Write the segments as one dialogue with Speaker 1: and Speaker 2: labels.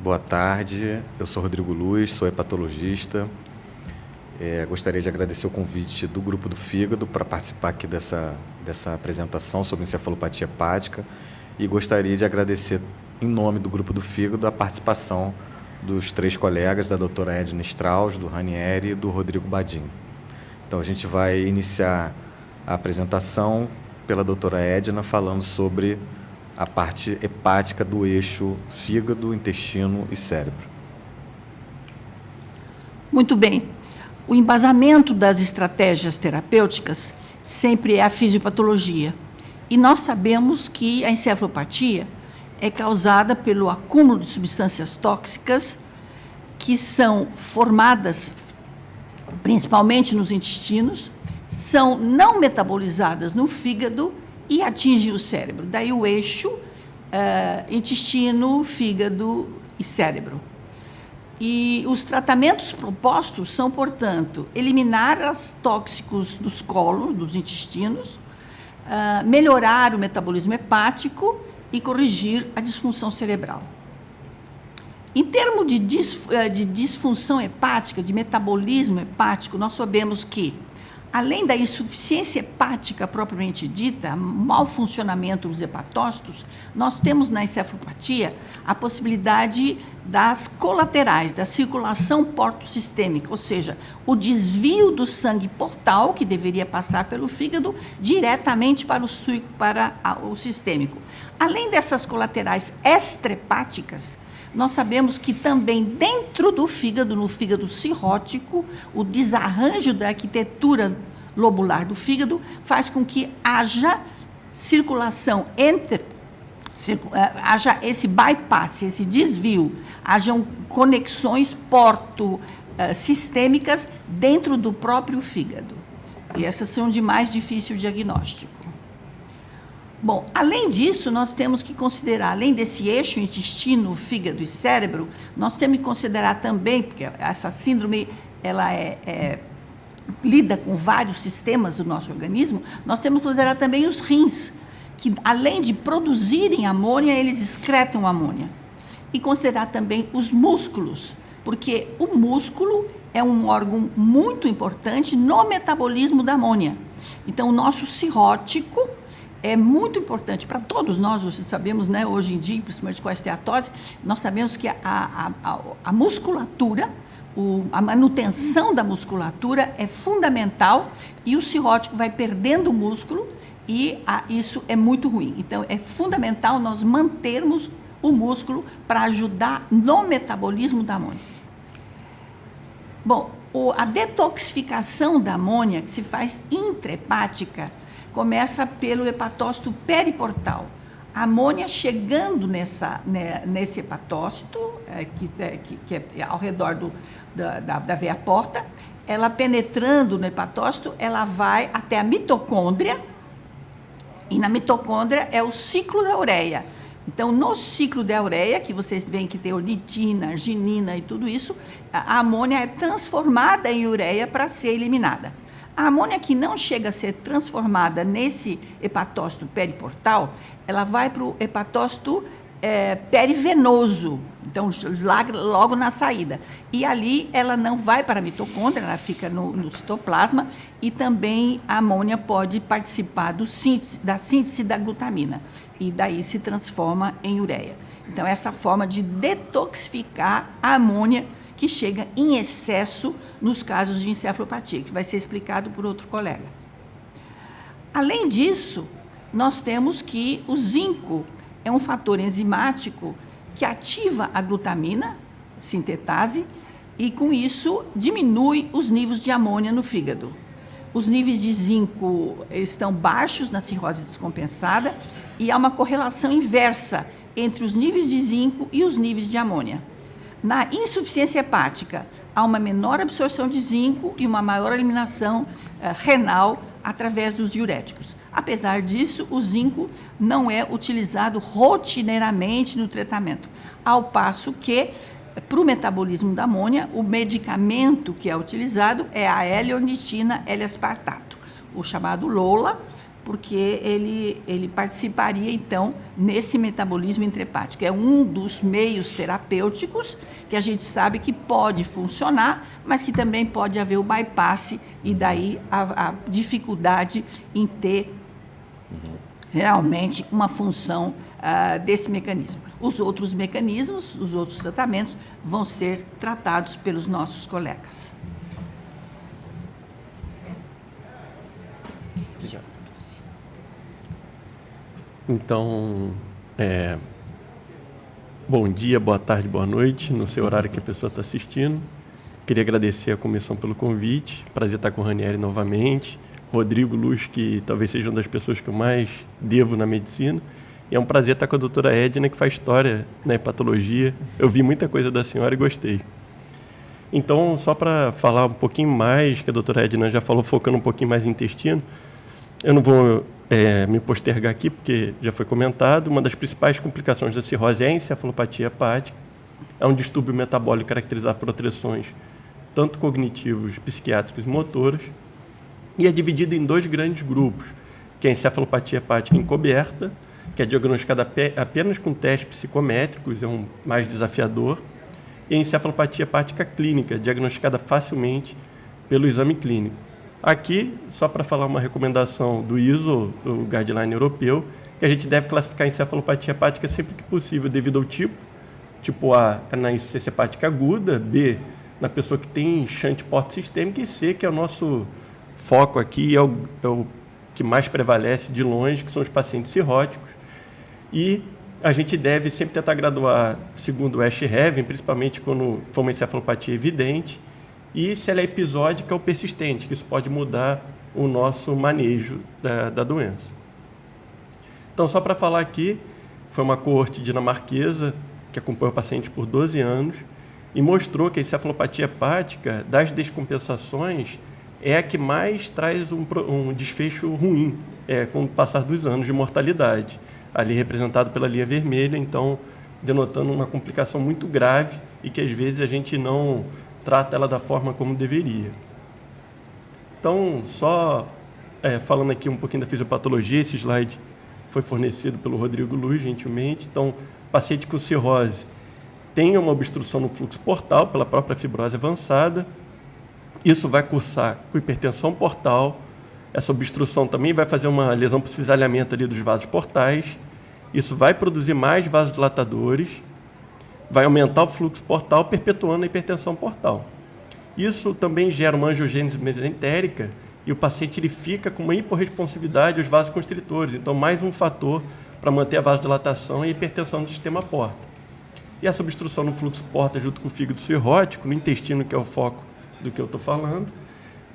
Speaker 1: Boa tarde, eu sou Rodrigo Luz, sou hepatologista. Gostaria de agradecer o convite do Grupo do Fígado para participar aqui dessa apresentação sobre encefalopatia hepática e gostaria de agradecer, em nome do Grupo do Fígado, a participação dos 3 colegas, da doutora Edna Strauss, do Ranieri e do Rodrigo Badim. Então, a gente vai iniciar a apresentação pela doutora Edna falando sobre a parte hepática do eixo fígado, intestino e cérebro.
Speaker 2: Muito bem. O embasamento das estratégias terapêuticas sempre é a fisiopatologia. E nós sabemos que a encefalopatia é causada pelo acúmulo de substâncias tóxicas que são formadas principalmente nos intestinos, são não metabolizadas no fígado e atingem o cérebro. Daí o eixo intestino, fígado e cérebro. E os tratamentos propostos são, portanto, eliminar os tóxicos dos cólons, dos intestinos, melhorar o metabolismo hepático e corrigir a disfunção cerebral. Em termos de disfunção hepática, de metabolismo hepático, nós sabemos que, além da insuficiência hepática propriamente dita, mau funcionamento dos hepatócitos, nós temos na encefalopatia a possibilidade das colaterais, da circulação portosistêmica, ou seja, o desvio do sangue portal, que deveria passar pelo fígado, diretamente para o sistêmico. Além dessas colaterais extrahepáticas, nós sabemos que também dentro do fígado, no fígado cirrótico, o desarranjo da arquitetura lobular do fígado faz com que haja circulação haja esse bypass, esse desvio, hajam conexões porto-sistêmicas dentro do próprio fígado. E essas são de mais difícil diagnóstico. Bom, além disso, nós temos que considerar, além desse eixo intestino, fígado e cérebro, nós temos que considerar também, porque essa síndrome ela lida com vários sistemas do nosso organismo, nós temos que considerar também os rins, que além de produzirem amônia, eles excretam amônia. E considerar também os músculos, porque o músculo é um órgão muito importante no metabolismo da amônia. Então, o nosso cirrótico é muito importante para todos nós, sabemos, né, hoje em dia, principalmente com a esteatose, nós sabemos que a musculatura, a manutenção da musculatura é fundamental e o cirrótico vai perdendo o músculo e isso é muito ruim. Então, é fundamental nós mantermos o músculo para ajudar no metabolismo da amônia. Bom, a detoxificação da amônia, que se faz intrahepática, começa pelo hepatócito periportal. A amônia chegando nesse hepatócito, que é ao redor da veia porta, ela penetrando no hepatócito, ela vai até a mitocôndria, e na mitocôndria é o ciclo da ureia. Então, no ciclo da ureia, que vocês veem que tem ornitina, arginina e tudo isso, a amônia é transformada em ureia para ser eliminada. A amônia que não chega a ser transformada nesse hepatócito periportal, ela vai para o hepatócito perivenoso, então logo na saída. E ali ela não vai para a mitocôndria, ela fica no citoplasma e também a amônia pode participar da síntese da glutamina e daí se transforma em ureia. Então, essa forma de detoxificar a amônia que chega em excesso nos casos de encefalopatia, que vai ser explicado por outro colega. Além disso, nós temos que o zinco é um fator enzimático que ativa a glutamina, sintetase, e com isso diminui os níveis de amônia no fígado. Os níveis de zinco estão baixos na cirrose descompensada e há uma correlação inversa entre os níveis de zinco e os níveis de amônia. Na insuficiência hepática, há uma menor absorção de zinco e uma maior eliminação renal através dos diuréticos. Apesar disso, o zinco não é utilizado rotineiramente no tratamento, ao passo que, para o metabolismo da amônia, o medicamento que é utilizado é a L-ornitina L-aspartato, o chamado LOLA, porque ele participaria, então, nesse metabolismo intrahepático. É um dos meios terapêuticos que a gente sabe que pode funcionar, mas que também pode haver o bypass e daí a dificuldade em ter realmente uma função desse mecanismo. Os outros mecanismos, os outros tratamentos vão ser tratados pelos nossos colegas.
Speaker 3: Então, bom dia, boa tarde, boa noite, no seu horário que a pessoa está assistindo. Queria agradecer à comissão pelo convite, prazer estar com o Ranieri novamente, Rodrigo Luz, que talvez seja uma das pessoas que eu mais devo na medicina, e é um prazer estar com a doutora Edna, que faz história na hepatologia. Eu vi muita coisa da senhora e gostei. Então, só para falar um pouquinho mais, que a doutora Edna já falou, focando um pouquinho mais em intestino, eu não vou me postergar aqui, porque já foi comentado. Uma das principais complicações da cirrose é a encefalopatia hepática. É um distúrbio metabólico caracterizado por alterações tanto cognitivos, psiquiátricos e motoras, e é dividido em dois grandes grupos, que é a encefalopatia hepática encoberta, que é diagnosticada apenas com testes psicométricos, é um mais desafiador, e a encefalopatia hepática clínica, diagnosticada facilmente pelo exame clínico. Aqui, só para falar uma recomendação do ISO, o guideline europeu, que a gente deve classificar a encefalopatia hepática sempre que possível, devido ao tipo. Tipo A é na insuficiência hepática aguda, B na pessoa que tem shunt porto-sistêmico, e C, que é o nosso foco aqui, é o que mais prevalece de longe, que são os pacientes cirróticos. E a gente deve sempre tentar graduar segundo o Ash-Heaven, principalmente quando for uma encefalopatia evidente, e se ela é episódica ou persistente, que isso pode mudar o nosso manejo da doença. Então, só para falar aqui, foi uma coorte dinamarquesa que acompanhou o paciente por 12 anos e mostrou que a encefalopatia hepática, das descompensações, é a que mais traz um desfecho ruim com o passar dos anos de mortalidade, ali representado pela linha vermelha, então denotando uma complicação muito grave e que às vezes a gente não trata ela da forma como deveria. Então, só falando aqui um pouquinho da fisiopatologia, esse slide foi fornecido pelo Rodrigo Luz, gentilmente. Então, paciente com cirrose tem uma obstrução no fluxo portal pela própria fibrose avançada. Isso vai cursar com hipertensão portal. Essa obstrução também vai fazer uma lesão por cisalhamento ali dos vasos portais. Isso vai produzir mais vasodilatadores, vai aumentar o fluxo portal, perpetuando a hipertensão portal. Isso também gera uma angiogênese mesentérica e o paciente ele fica com uma hiporresponsividade aos vasoconstritores. Então, mais um fator para manter a vasodilatação e a hipertensão do sistema porta. E essa obstrução no fluxo porta, junto com o fígado cirrótico, no intestino, que é o foco do que eu estou falando,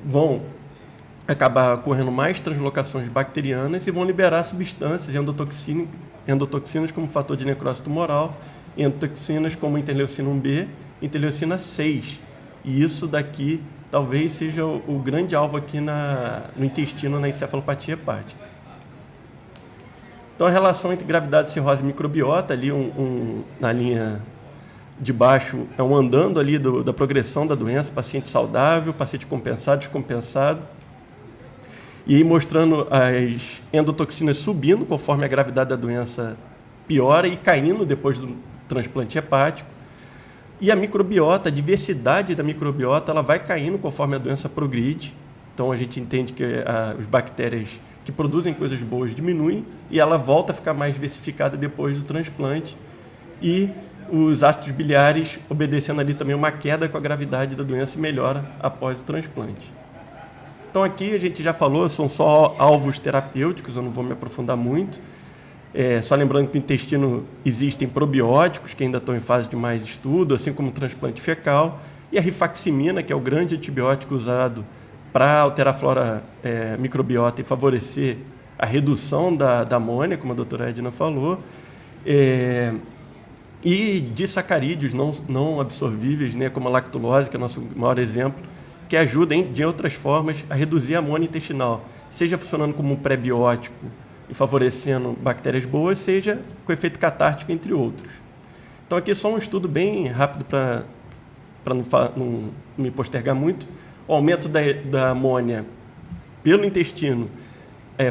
Speaker 3: vão acabar ocorrendo mais translocações bacterianas e vão liberar substâncias endotoxinas como fator de necrose tumoral, endotoxinas como interleucina 1B, interleucina 6. E isso daqui talvez seja o grande alvo aqui no intestino, na encefalopatia hepática. Então, a relação entre gravidade, cirrose e microbiota, ali na linha de baixo, é um andando ali da progressão da doença, paciente saudável, paciente compensado, descompensado, e aí mostrando as endotoxinas subindo conforme a gravidade da doença piora e caindo depois do transplante hepático. E a microbiota, a diversidade da microbiota, ela vai caindo conforme a doença progride. Então, a gente entende que as bactérias que produzem coisas boas diminuem e ela volta a ficar mais diversificada depois do transplante. E os ácidos biliares obedecendo ali também uma queda com a gravidade da doença e melhora após o transplante. Então, aqui a gente já falou, são só alvos terapêuticos, eu não vou me aprofundar muito. Só lembrando que no intestino existem probióticos que ainda estão em fase de mais estudo, assim como o transplante fecal, e a rifaximina, que é o grande antibiótico usado para alterar a flora microbiota e favorecer a redução da amônia, como a doutora Edna falou, e disacarídeos não absorvíveis, né, como a lactulose, que é o nosso maior exemplo, que ajudam, de outras formas, a reduzir a amônia intestinal, seja funcionando como um pré-biótico e favorecendo bactérias boas, seja com efeito catártico, entre outros. Então, aqui só um estudo bem rápido para não me postergar muito. O aumento da amônia pelo intestino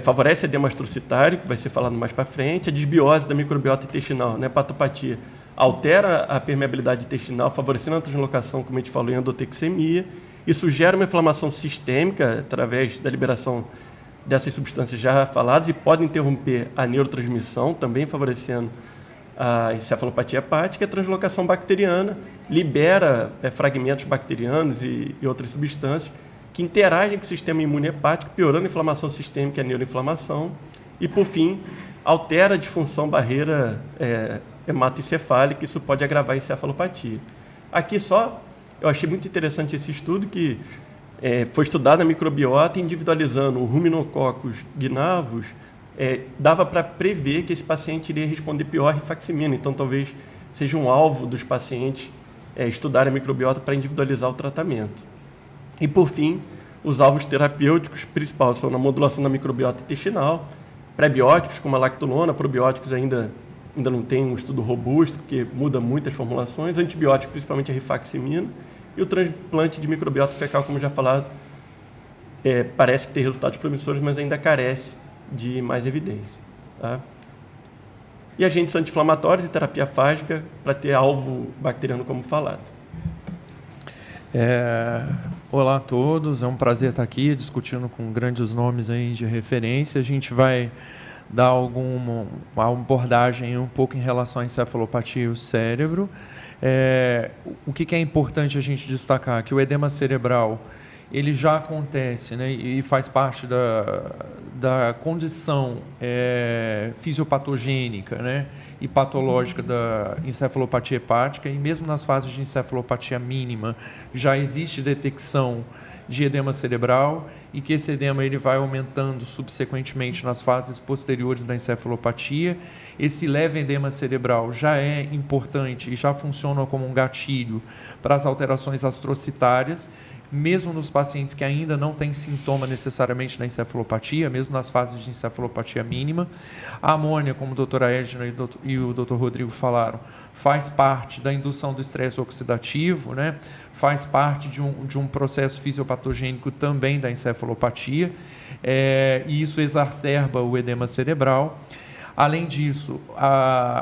Speaker 3: favorece edema astrocitário, que vai ser falado mais para frente, a desbiose da microbiota intestinal, né, hepatopatia, altera a permeabilidade intestinal, favorecendo a translocação, como a gente falou, em endotexemia. Isso gera uma inflamação sistêmica através da liberação dessas substâncias já faladas e pode interromper a neurotransmissão, também favorecendo a encefalopatia hepática. A translocação bacteriana libera fragmentos bacterianos e outras substâncias que interagem com o sistema imune hepático, piorando a inflamação sistêmica e a neuroinflamação. E, por fim, altera a disfunção barreira hematoencefálica, isso pode agravar a encefalopatia. Aqui só, eu achei muito interessante esse estudo que foi estudado a microbiota individualizando o Ruminococcus gnavus, dava para prever que esse paciente iria responder pior à rifaximina, então talvez seja um alvo dos pacientes estudar a microbiota para individualizar o tratamento. E, por fim, os alvos terapêuticos principais são na modulação da microbiota intestinal, prebióticos como a lactulona, probióticos ainda não tem um estudo robusto, porque muda muitas formulações, antibióticos, principalmente a rifaximina, e o transplante de microbiota fecal, como já falado, parece que tem resultados promissores, mas ainda carece de mais evidência. Tá? E agentes anti-inflamatórios e terapia fágica para ter alvo bacteriano, como falado.
Speaker 4: Olá a todos, é um prazer estar aqui discutindo com grandes nomes aí de referência. A gente vai dar uma abordagem um pouco em relação à encefalopatia e o cérebro. O que é importante a gente destacar? Que o edema cerebral ele já acontece, né, e faz parte da condição fisiopatogênica, né, e patológica da encefalopatia hepática, e mesmo nas fases de encefalopatia mínima já existe detecção de edema cerebral e que esse edema ele vai aumentando subsequentemente nas fases posteriores da encefalopatia. Esse leve edema cerebral já é importante e já funciona como um gatilho para as alterações astrocitárias, mesmo nos pacientes que ainda não têm sintoma necessariamente da encefalopatia, mesmo nas fases de encefalopatia mínima. A amônia, como a doutora Edna e o doutor Rodrigo falaram, faz parte da indução do estresse oxidativo, né? Faz parte de um processo fisiopatogênico também da encefalopatia, e isso exacerba o edema cerebral. Além disso,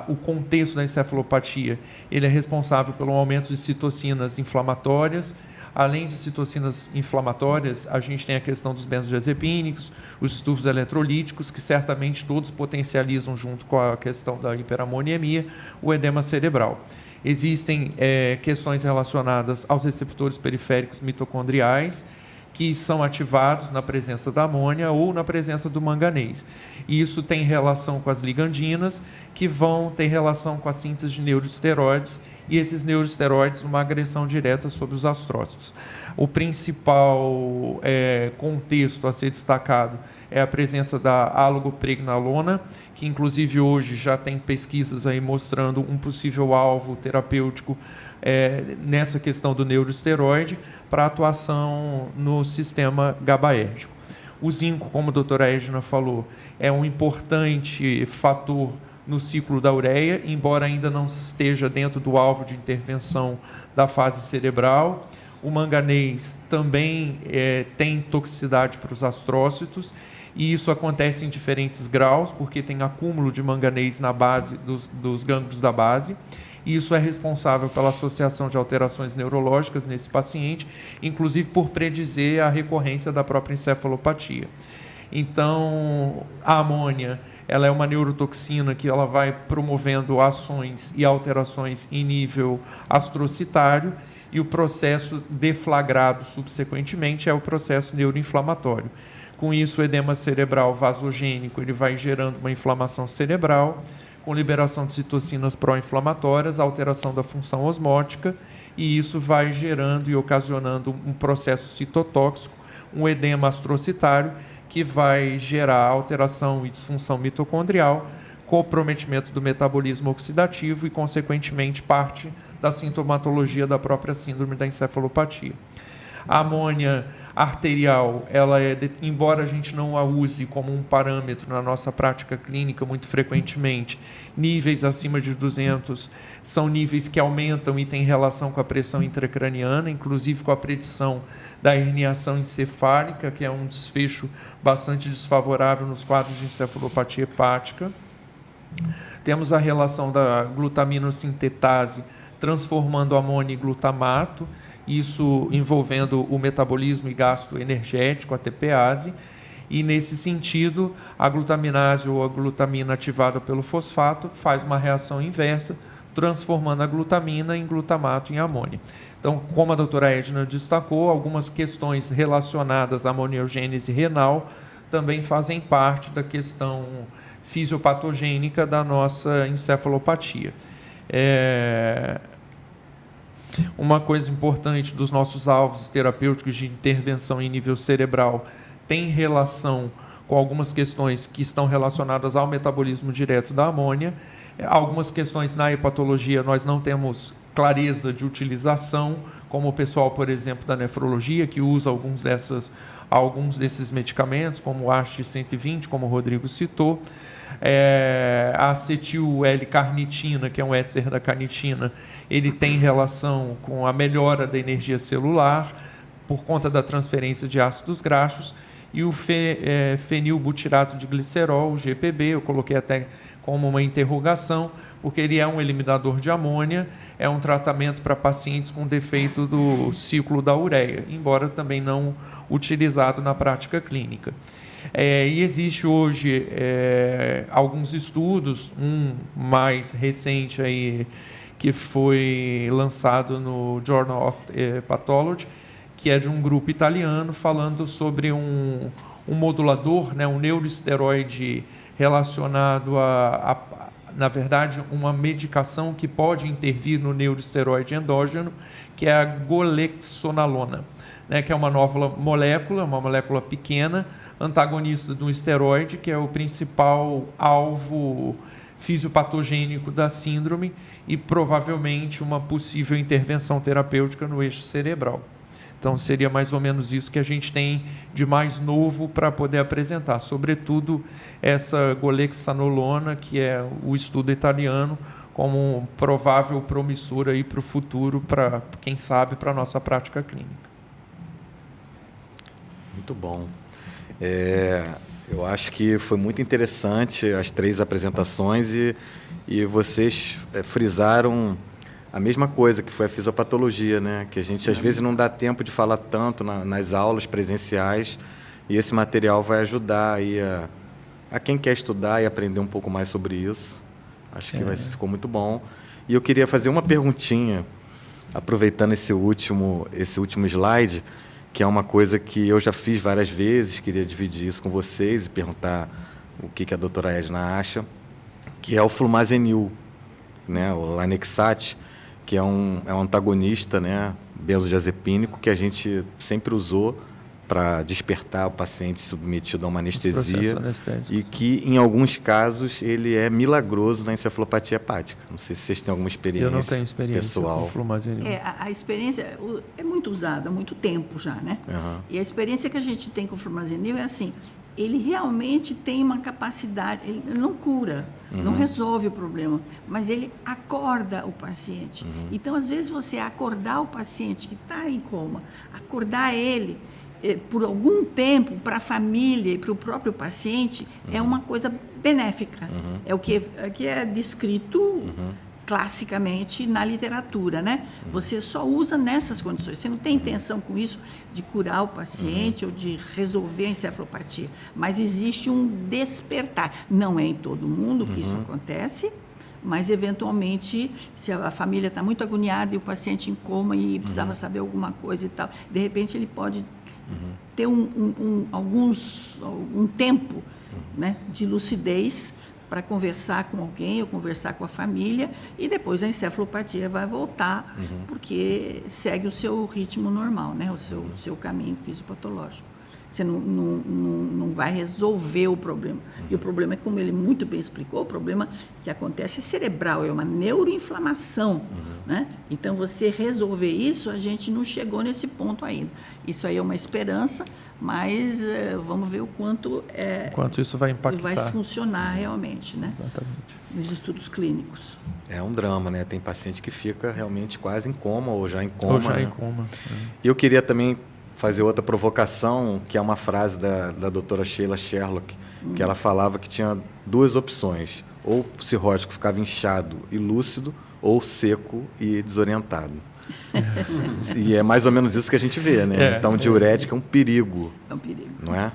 Speaker 4: o contexto da encefalopatia ele é responsável pelo aumento de citocinas inflamatórias. Além de citocinas inflamatórias, a gente tem a questão dos benzodiazepínicos, os distúrbios eletrolíticos, que certamente todos potencializam, junto com a questão da hiperamoniemia, o edema cerebral. Existem questões relacionadas aos receptores periféricos mitocondriais, que são ativados na presença da amônia ou na presença do manganês. E isso tem relação com as ligandinas, que vão ter relação com a síntese de neuroesteroides, e esses neuroesteroides uma agressão direta sobre os astrócitos. O principal contexto a ser destacado é a presença da alopregnanolona, que inclusive hoje já tem pesquisas aí mostrando um possível alvo terapêutico nessa questão do neuroesteroide para atuação no sistema GABAérgico. O zinco, como a doutora Edna falou, é um importante fator no ciclo da ureia, embora ainda não esteja dentro do alvo de intervenção da fase cerebral. O manganês também tem toxicidade para os astrócitos, e isso acontece em diferentes graus, porque tem acúmulo de manganês na base dos gânglios da base. Isso é responsável pela associação de alterações neurológicas nesse paciente, inclusive por predizer a recorrência da própria encefalopatia. Então, a amônia ela é uma neurotoxina que ela vai promovendo ações e alterações em nível astrocitário, e o processo deflagrado subsequentemente é o processo neuroinflamatório. Com isso, o edema cerebral vasogênico ele vai gerando uma inflamação cerebral, com liberação de citocinas pró-inflamatórias, alteração da função osmótica, e isso vai gerando e ocasionando um processo citotóxico, um edema astrocitário, que vai gerar alteração e disfunção mitocondrial, comprometimento do metabolismo oxidativo e, consequentemente, parte da sintomatologia da própria síndrome da encefalopatia. A amônia, arterial, embora a gente não a use como um parâmetro na nossa prática clínica muito frequentemente, níveis acima de 200 são níveis que aumentam e têm relação com a pressão intracraniana, inclusive com a predição da herniação encefálica, que é um desfecho bastante desfavorável nos quadros de encefalopatia hepática. Temos a relação da glutaminossintetase transformando amônia em glutamato, isso envolvendo o metabolismo e gasto energético, a TPase, e nesse sentido, a glutaminase ou a glutamina ativada pelo fosfato faz uma reação inversa, transformando a glutamina em glutamato em amônia. Então, como a doutora Edna destacou, algumas questões relacionadas à amoniogênese renal também fazem parte da questão fisiopatogênica da nossa encefalopatia. Uma coisa importante dos nossos alvos terapêuticos de intervenção em nível cerebral tem relação com algumas questões que estão relacionadas ao metabolismo direto da amônia. Algumas questões na hepatologia nós não temos clareza de utilização, como o pessoal, por exemplo, da nefrologia, que usa alguns desses medicamentos, como o AST-120, como o Rodrigo citou. A acetil-L-carnitina, que é um éster da carnitina, ele tem relação com a melhora da energia celular por conta da transferência de ácidos graxos, e o fenilbutirato de glicerol, o GPB, eu coloquei até como uma interrogação, porque ele é um eliminador de amônia, é um tratamento para pacientes com defeito do ciclo da ureia, embora também não utilizado na prática clínica. E existe hoje alguns estudos, um mais recente aí, que foi lançado no Journal of Pathology, que é de um grupo italiano, falando sobre um modulador, né, um neuroesteroide relacionado na verdade, uma medicação que pode intervir no neuroesteroide endógeno, que é a golexonalona, né, que é uma nova molécula, uma molécula pequena, antagonista do esteroide, que é o principal alvo fisiopatogênico da síndrome e provavelmente uma possível intervenção terapêutica no eixo cerebral. Então, seria mais ou menos isso que a gente tem de mais novo para poder apresentar, sobretudo essa golexanolona, que é o estudo italiano, como um provável promissor aí para o futuro, para, quem sabe, para a nossa prática clínica.
Speaker 1: Muito bom. Eu acho que foi muito interessante as 3 apresentações e vocês frisaram a mesma coisa, que foi a fisiopatologia, né? Que a gente às vezes não dá tempo de falar tanto nas aulas presenciais, e esse material vai ajudar aí a quem quer estudar e aprender um pouco mais sobre isso. Acho que ficou muito bom. E eu queria fazer uma perguntinha, aproveitando esse último slide, que é uma coisa que eu já fiz várias vezes, queria dividir isso com vocês e perguntar o que a doutora Edna acha, que é o flumazenil, né? O Lanexat, que é um antagonista, né, benzodiazepínico, que a gente sempre usou para despertar o paciente submetido a uma anestesia, e que, em alguns casos, ele é milagroso na encefalopatia hepática. Não sei se vocês têm alguma experiência pessoal.
Speaker 4: Eu não tenho experiência com flumazenil.
Speaker 2: A experiência é muito usada há muito tempo já, né?
Speaker 1: Uhum.
Speaker 2: E a experiência que a gente tem com o flumazenil é assim, ele realmente tem uma capacidade, ele não cura, não resolve o problema, mas ele acorda o paciente. Então, às vezes, você acordar o paciente que está em coma, acordar ele por algum tempo para a família e para o próprio paciente, é uma coisa benéfica. É o que é descrito classicamente na literatura, né? Você só usa nessas condições. Você não tem intenção com isso de curar o paciente ou de resolver a encefalopatia, mas existe um despertar. Não é em todo mundo que isso acontece, mas eventualmente, se a família está muito agoniada e o paciente em coma e precisava saber alguma coisa e tal, de repente ele pode ter um tempo, né, de lucidez para conversar com alguém ou conversar com a família, e depois a encefalopatia vai voltar, porque segue o seu ritmo normal, né? O seu caminho fisiopatológico. Você não vai resolver o problema. E o problema é, como ele muito bem explicou, o problema que acontece é cerebral, é uma neuroinflamação. né? Então, você resolver isso, a gente não chegou nesse ponto ainda. Isso aí é uma esperança, mas vamos ver o quanto
Speaker 4: isso vai impactar.
Speaker 2: vai funcionar realmente, né?
Speaker 4: Exatamente.
Speaker 2: Nos estudos clínicos.
Speaker 1: É um drama, né? Tem paciente que fica realmente quase em coma ou já em coma.
Speaker 4: Ou já
Speaker 1: né?
Speaker 4: em coma.
Speaker 1: E eu queria também fazer outra provocação, que é uma frase da doutora Sheila Sherlock, que ela falava que tinha duas opções. Ou o cirrótico ficava inchado e lúcido, ou seco e desorientado. E é mais ou menos isso que a gente vê, né? Então, diurético é um perigo.
Speaker 2: É um perigo.
Speaker 1: Não é?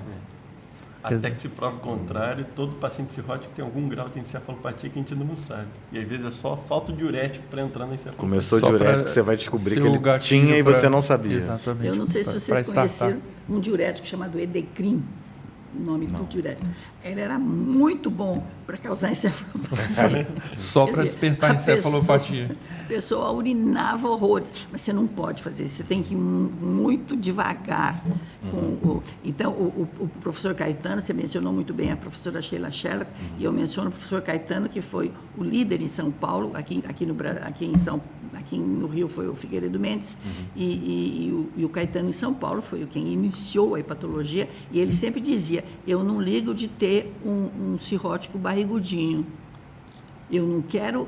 Speaker 3: Até que se prova o contrário, todo paciente cirrótico tem algum grau de encefalopatia que a gente ainda não sabe. E às vezes é só falta de diurético para entrar na encefalopatia.
Speaker 1: Começou o diurético, você vai descobrir que ele tinha e você não sabia.
Speaker 4: Exatamente.
Speaker 2: Eu não sei se vocês conheceram um diurético chamado Edecrim, o nome do diurético. Ele era muito bom para causar encefalopatia.
Speaker 4: Só para despertar a encefalopatia.
Speaker 2: A pessoa urinava horrores, mas você não pode fazer isso, você tem que ir muito devagar. Então, o professor Caetano, você mencionou muito bem a professora Sheila Sherlock, e eu menciono o professor Caetano, que foi o líder em São Paulo, aqui no Rio foi o Figueiredo Mendes, e o Caetano em São Paulo foi quem iniciou a hepatologia, e ele sempre dizia, eu não ligo de ter um cirrótico barrigudinho, eu não quero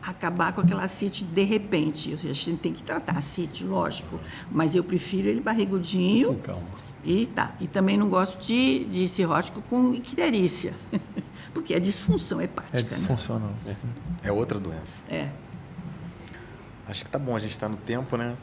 Speaker 2: acabar com aquela ascite de repente, a gente tem que tratar a ascite, lógico, mas eu prefiro ele barrigudinho.
Speaker 3: Com calma.
Speaker 2: E também não gosto de cirrótico com icterícia, porque é disfunção hepática.
Speaker 4: É disfuncional.
Speaker 1: É outra doença.
Speaker 2: Né?
Speaker 1: Acho que tá bom, a gente está no tempo, né?